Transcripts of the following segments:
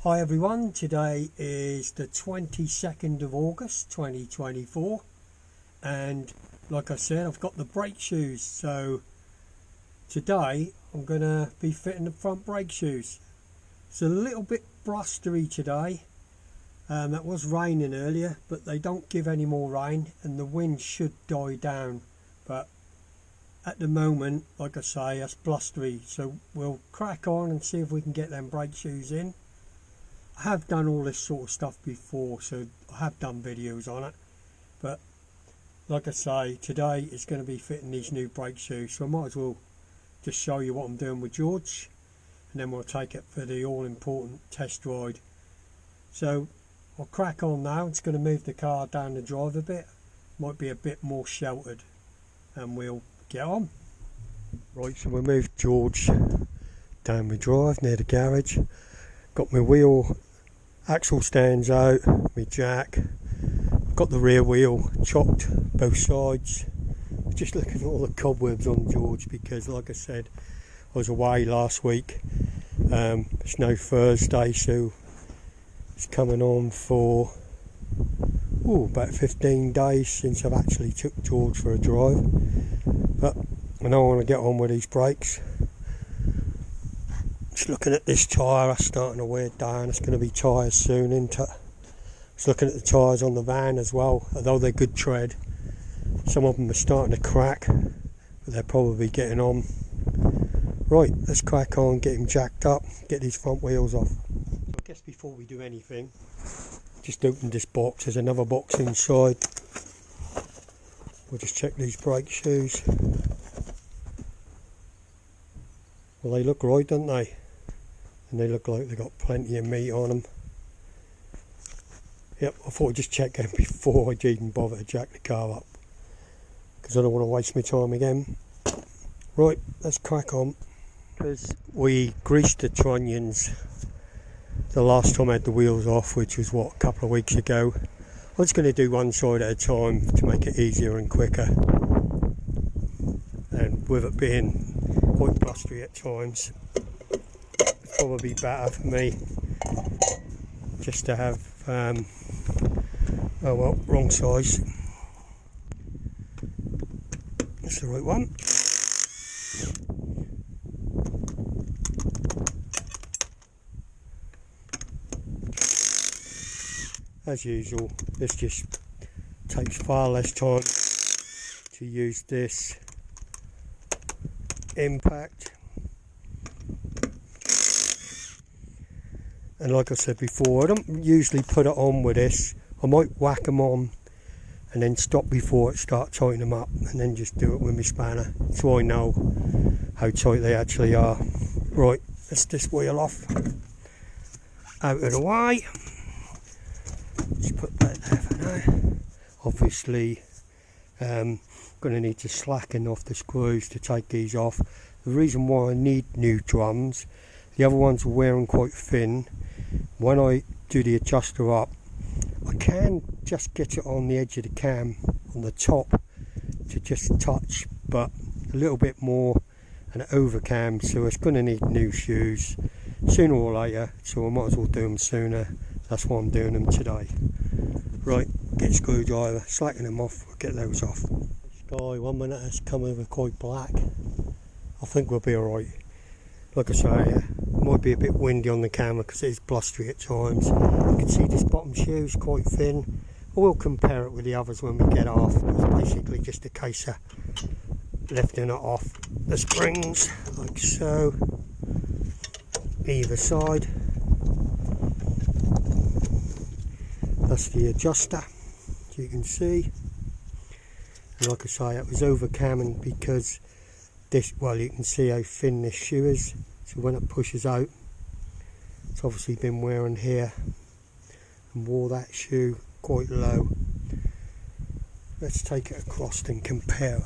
Hi everyone, today is the 22nd of August 2024 and like I said, I've got the brake shoes, so today I'm going to be fitting the front brake shoes. It's a little bit blustery today. That was raining earlier, but they don't give any more rain and the wind should die down, but at the moment, like I say, it's blustery, so we'll crack on and see if we can get them brake shoes in. I have done all this sort of stuff before, so I have done videos on it, but like I say, today is going to be fitting these new brake shoes, so I might as well just show you what I'm doing with George and then we'll take it for the all important test ride. So I'll crack on now. It's going to move the car down the drive a bit, might be a bit more sheltered, and we'll get on. Right, so we moved George down my drive near the garage. Got my wheel axle stands out, my jack, got the rear wheel chopped both sides. Just looking at all the cobwebs on George because like I said, I was away last week. It's now Thursday, so it's coming on for about 15 days since I've actually took George for a drive, but I know I want to get on with these brakes. Just looking at this tyre, that's starting to wear down. It's going to be tyres soon, isn't it? Just looking at the tyres on the van as well, although they're good tread. Some of them are starting to crack, but they're probably getting on. Right, let's crack on, get him jacked up, get these front wheels off. I guess before we do anything, just open this box. There's another box inside. We'll just check these brake shoes. Well, they look right, don't they? And they look like they've got plenty of meat on them. Yep, I thought I'd just check them before I'd even bother to jack the car up, because I don't want to waste my time again. Right, let's crack on. Because we greased the trunnions the last time I had the wheels off, which was what, a couple of weeks ago. I'm just going to do one side at a time to make it easier and quicker. And with it being quite blustery at times, it's probably better for me just to have, oh well, wrong size. That's the right one. As usual, this just takes far less time to use this impact. And like I said before, I don't usually put it on with this. I might whack them on and then stop before it starts tightening them up, and then just do it with my spanner so I know how tight they actually are. Right, let's this wheel off, out of the way. Just put that there for now. Obviously going to need to slacken off the screws to take these off. The reason why I need new drums, the other ones are wearing quite thin. When I do the adjuster up, I can just get it on the edge of the cam on the top to just touch, but a little bit more and over cam, so it's going to need new shoes sooner or later, so I might as well do them sooner. That's why I'm doing them today. Right, get a screwdriver, slacken them off, we'll get those off. Sky, 1 minute has come over quite black. I think we'll be alright. Like I say, it might be a bit windy on the camera because it is blustery at times. You can see this bottom shoe is quite thin. I will compare it with the others when we get off. It's basically just a case of lifting it off the springs, like so, either side. That's the adjuster, as you can see. And like I say, it was over camming because this, well, you can see how thin this shoe is, so when it pushes out, it's obviously been wearing here and wore that shoe quite low. Let's take it across and compare it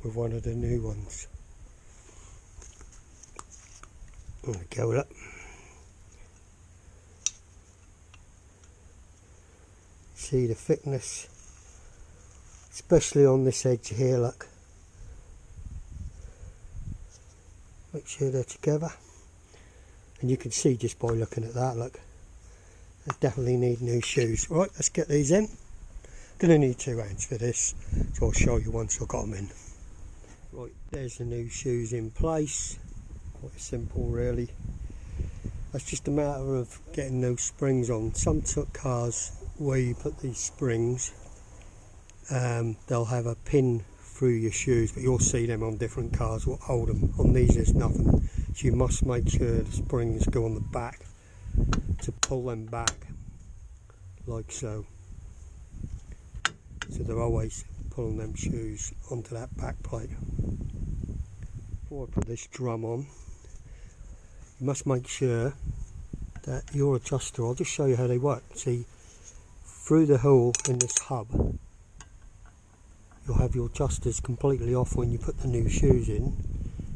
with one of the new ones. There we go, look. See the thickness, especially on this edge here, look. Make sure they're together. And you can see just by looking at that, look, I definitely need new shoes. Right, let's get these in. Gonna need 2 hands for this, so I'll show you once I've got them in. Right, there's the new shoes in place. Quite simple really. That's just a matter of getting those springs on. Some cars where you put these springs, they'll have a pin through your shoes, but you'll see them on different cars what hold them. On these there's nothing, so you must make sure the springs go on the back to pull them back like so. So they're always pulling them shoes onto that back plate. Before I put this drum on, you must make sure that your adjuster, I'll just show you how they work. See, through the hole in this hub, you'll have your adjusters completely off when you put the new shoes in.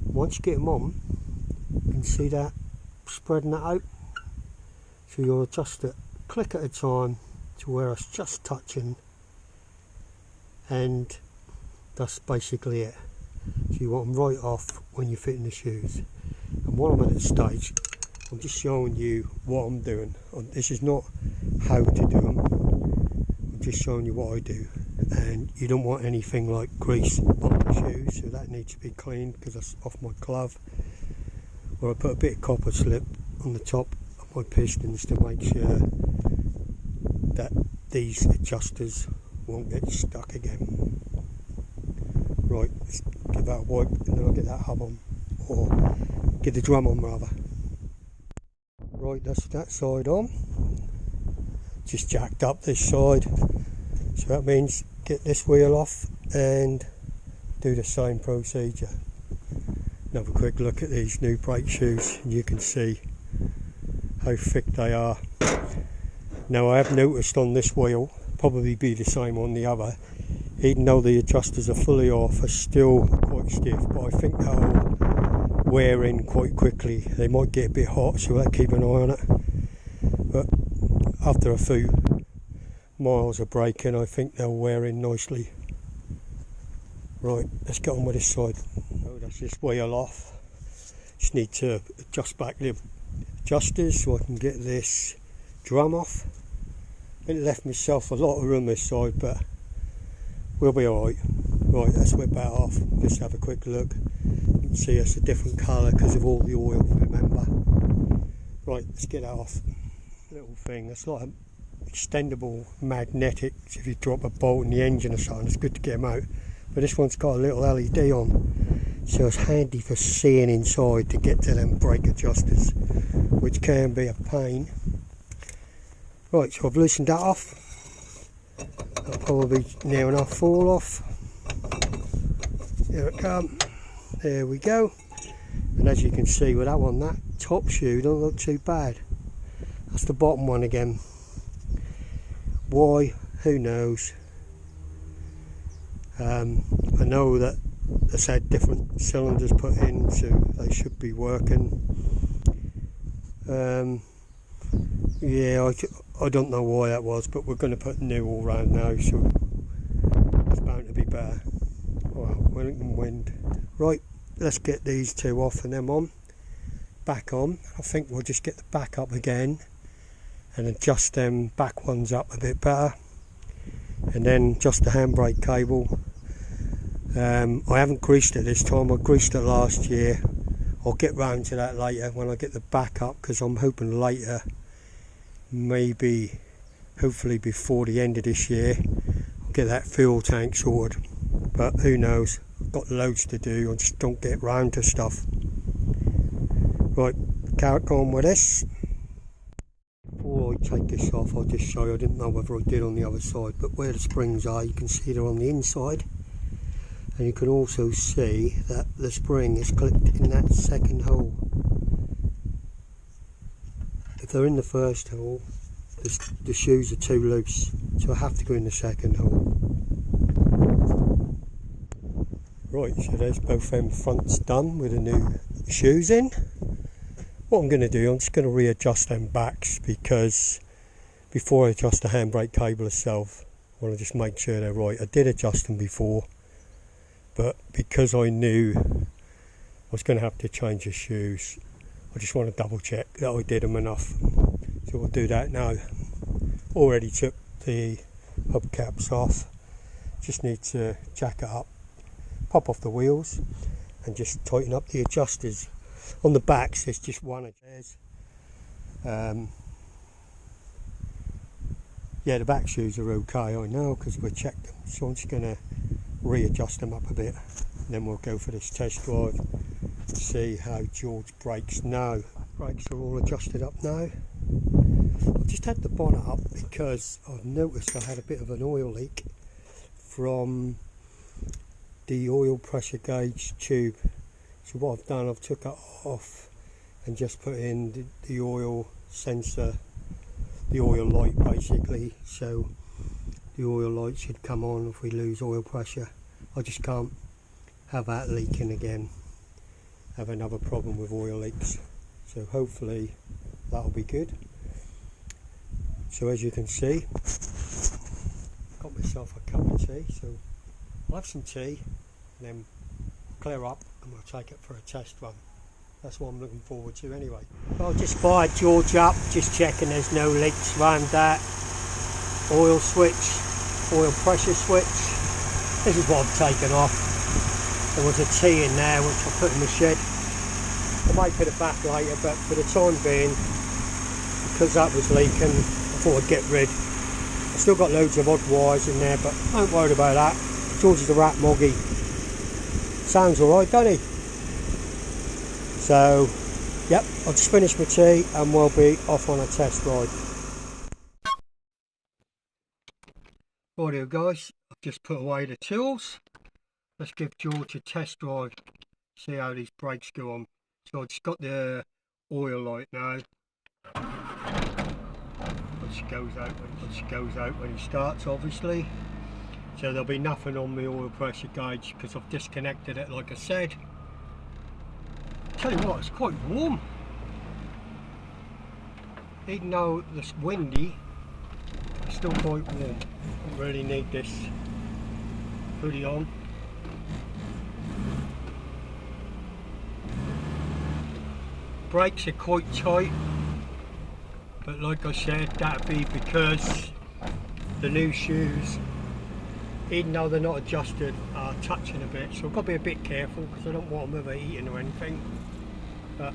Once you get them on, you can see that spreading that out. So you'll adjust it click at a time to where it's just touching, and that's basically it. So you want them right off when you're fitting the shoes. And while I'm at this stage, I'm just showing you what I'm doing. This is not how to do them, I'm just showing you what I do. And you don't want anything like grease on the shoes, so that needs to be cleaned because that's off my glove. Or I put a bit of copper slip on the top of my pistons to make sure that these adjusters won't get stuck again. Right, let's give that a wipe and then I'll get that hub on, or get the drum on rather. Right, that's that side on. Just jacked up this side, so that means get this wheel off and do the same procedure. Have a quick look at these new brake shoes and you can see how thick they are. Now I have noticed on this wheel, probably be the same on the other, even though the adjusters are fully off, are still quite stiff, but I think they'll wear in quite quickly. They might get a bit hot, so we'll keep an eye on it, but after a few miles of braking I think they'll wear in nicely. Right, let's get on with this side. Oh, that's this wheel off. Just need to adjust back the adjusters so I can get this drum off. It left myself a lot of room this side, but we'll be alright. Right, let's whip that off. Just have a quick look. You can see it's a different colour because of all the oil, remember. Right, let's get that off. Little thing, it's like an extendable magnetic. If you drop a bolt in the engine or something, it's good to get them out. But this one's got a little LED on, so it's handy for seeing inside to get to them brake adjusters, which can be a pain. Right, so I've loosened that off. That'll probably near enough fall off. There it comes. There we go. And as you can see with that one, that top shoe don't look too bad. That's the bottom one again. Why? Who knows? I know that it's had different cylinders put in, so they should be working. Yeah, I don't know why that was, but we're going to put new all round now, so it's bound to be better. Well, Wellington wind. Right, let's get these two off and them on. Back on. I think we'll just get the back up again and adjust them back ones up a bit better. And then just the handbrake cable. I haven't greased it this time, I greased it last year. I'll get round to that later when I get the back up, because I'm hoping later, maybe hopefully before the end of this year, I'll get that fuel tank sorted. But who knows, I've got loads to do, I just don't get round to stuff. Right, carrot on with this. Before I take this off, I'll just show you, I didn't know whether I did on the other side, but where the springs are, you can see they're on the inside. And you can also see that the spring is clipped in that second hole. If they're in the first hole, the shoes are too loose, so I have to go in the second hole. Right, so there's both them fronts done with the new shoes in. What I'm going to do, I'm just going to readjust them backs, because before I adjust the handbrake cable itself, I want to just make sure they're right. I did adjust them before, but because I knew I was going to have to change the shoes, I just want to double check that I did them enough, so we'll do that now. Already took the hubcaps off, just need to jack it up, pop off the wheels and just tighten up the adjusters. On the backs there's just one adjuster. Yeah, the back shoes are okay, I know, because we checked them, so I'm just going to readjust them up a bit, and then we'll go for this test drive and see how George brakes now. Brakes are all adjusted up now. I've just had the bonnet up because I've noticed I had a bit of an oil leak from the oil pressure gauge tube. So what I've done, I've took it off and just put in the oil sensor, the oil light basically, so the oil light should come on if we lose oil pressure. I just can't have that leaking again, have another problem with oil leaks, so hopefully that'll be good. So as you can see, got myself a cup of tea, so I'll have some tea and then clear up and we'll take it for a test run. That's what I'm looking forward to anyway. I'll just fired George up, just checking there's no leaks around that. Oil switch, oil pressure switch. This is what I've taken off. There was a T in there which I put in the shed. I might put it back later, but for the time being, because that was leaking, I thought I'd get rid. I've still got loads of odd wires in there, but don't worry about that. George is a rat moggy. Sounds alright, doesn't he? So, yep, I'll just finish my tea and we'll be off on a test ride. Rightio guys, I've just put away the tools. Let's give George a test drive, see how these brakes go on. So I've just got the oil light now. Which goes out when he starts, obviously. So there'll be nothing on the oil pressure gauge because I've disconnected it like I said. Tell you what, it's quite warm. Even though it's windy, it's still quite warm. I really need this hoodie on. Brakes are quite tight, but like I said, that'd be because the new shoes, even though they're not adjusted, are touching a bit, so I've got to be a bit careful because I don't want them overheating or anything. But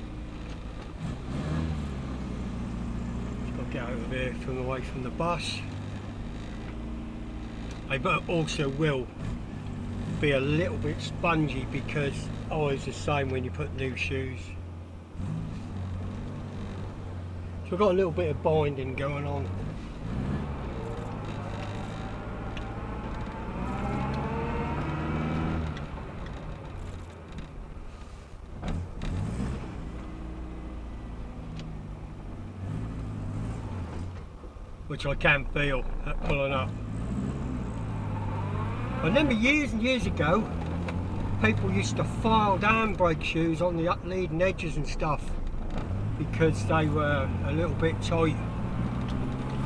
just got to get out of here from away from the bus. I also will be a little bit spongy because always the same when you put new shoes. So I've got a little bit of binding going on. Which I can feel at pulling up. I remember years and years ago, people used to file down brake shoes on the leading edges and stuff because they were a little bit tight.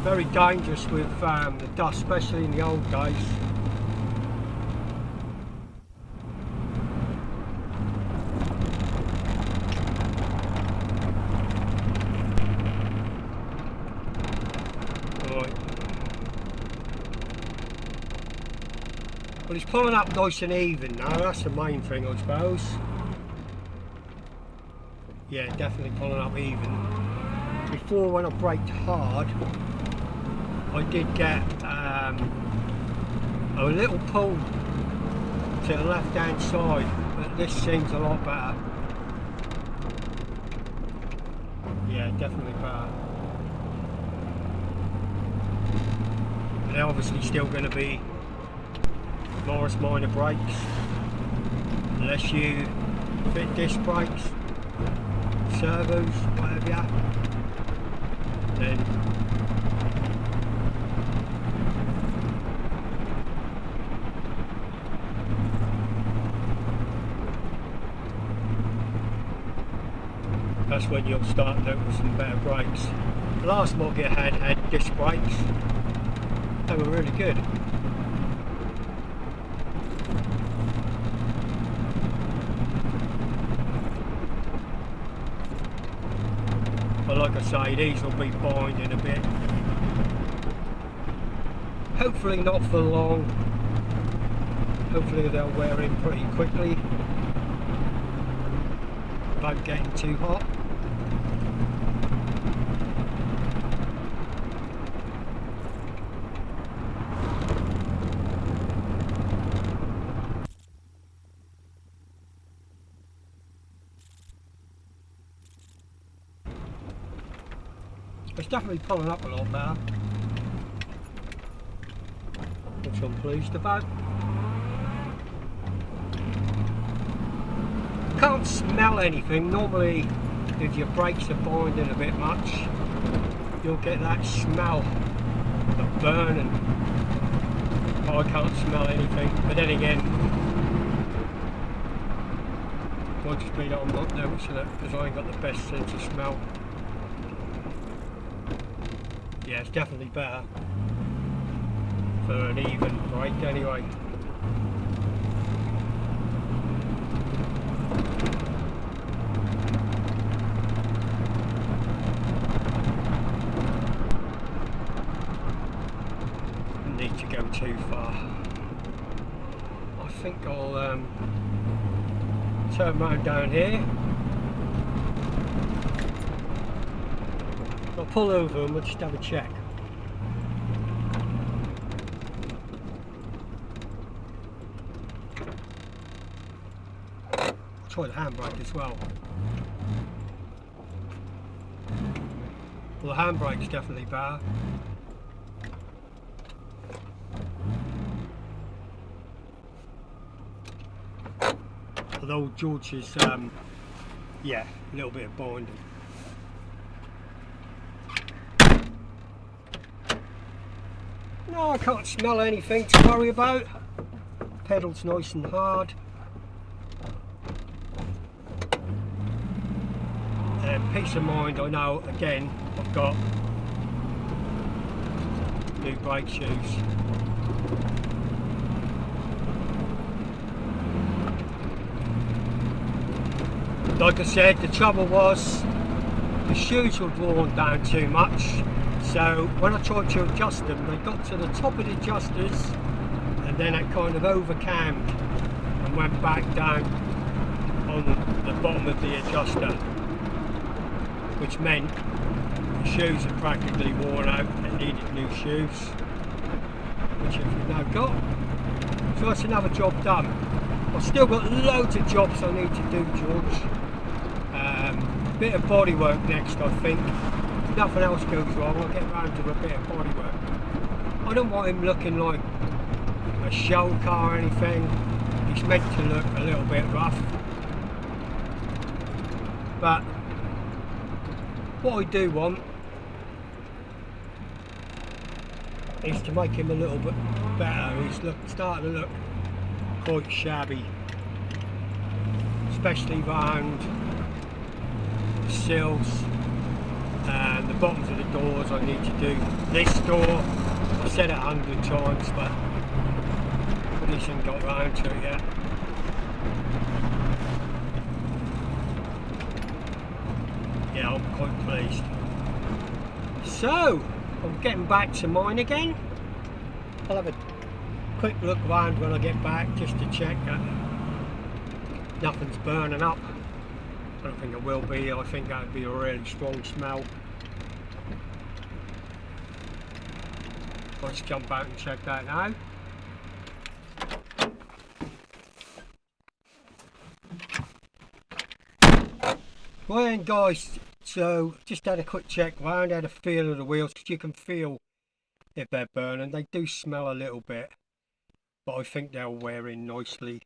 Very dangerous with the dust, especially in the old days. Well, it's pulling up nice and even now, that's the main thing I suppose. Yeah, definitely pulling up even. Before when I braked hard, I did get a little pull to the left hand side, but this seems a lot better. Yeah, definitely better. But they're obviously still going to be Morris Minor brakes, unless you fit disc brakes, servos, whatever, then that's when you'll start noticing better brakes. The last model I had disc brakes. They were really good. But like I say, these will be binding a bit. Hopefully not for long. Hopefully they'll wear in pretty quickly without getting too hot. It's definitely pulling up a lot better, which I'm pleased about. Can't smell anything. Normally if your brakes are binding a bit much, you'll get that smell of burning. I can't smell anything, but then again, might just be that I'm not noticing it because I ain't got the best sense of smell. Yeah, it's definitely better for an even brake anyway. Need to go too far. I think I'll turn round down here. I'll pull over and we'll just have a check. Try the handbrake as well. Well, the handbrake's definitely better. Although George's, yeah, a little bit of binding. No, I can't smell anything to worry about. Pedal's nice and hard. And peace of mind, I know, again, I've got new brake shoes. Like I said, the trouble was the shoes were worn down too much. So when I tried to adjust them, they got to the top of the adjusters and then it kind of overcammed and went back down on the bottom of the adjuster, which meant the shoes are practically worn out and needed new shoes, which I've now got. So that's another job done. I've still got loads of jobs I need to do, George. Bit of body work next, I think. If nothing else goes wrong, I'll get round to a bit of body work. I don't want him looking like a show car or anything. He's meant to look a little bit rough. But what I do want is to make him a little bit better. He's starting to look quite shabby, especially round the sills and the bottoms of the doors. I need to do this door. I've said it 100 times, but I just haven't got round to it yet. Yeah, I'm quite pleased. So, I'm getting back to mine again. I'll have a quick look round when I get back just to check that nothing's burning up. I don't think it will be. I think that would be a really strong smell. I'll just jump out and check that now. Well then guys, so just had a quick check round, had a feel of the wheels, because you can feel if they're burning. They do smell a little bit, but I think they'll wear in nicely.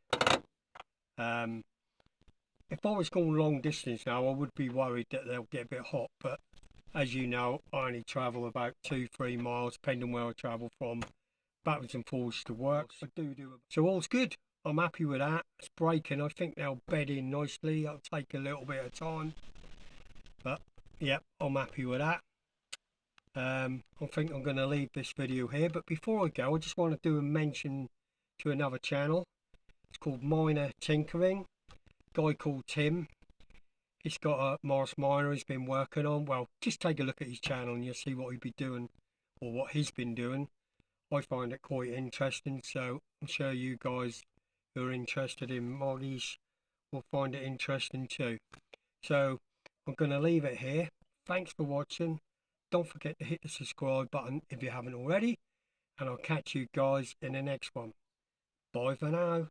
If I was going long distance now, I would be worried that they'll get a bit hot, but as you know, I only travel about 2-3 miles, depending where I travel from, backwards and forwards to work. So all's good. I'm happy with that. It's braking. I think they'll bed in nicely. It'll take a little bit of time, but yeah, I'm happy with that. I think I'm going to leave this video here, but before I go, I just want to do a mention to another channel. It's called Minor Tinkering. Guy called Tim. It's got a Morris Minor he's been working on. Well, just take a look at his channel and you'll see what he'd be doing, or what he's been doing. I find it quite interesting, so I'm sure you guys who are interested in Moggies will find it interesting too. So I'm going to leave it here. Thanks for watching. Don't forget to hit the subscribe button if you haven't already, and I'll catch you guys in the next one. Bye for now.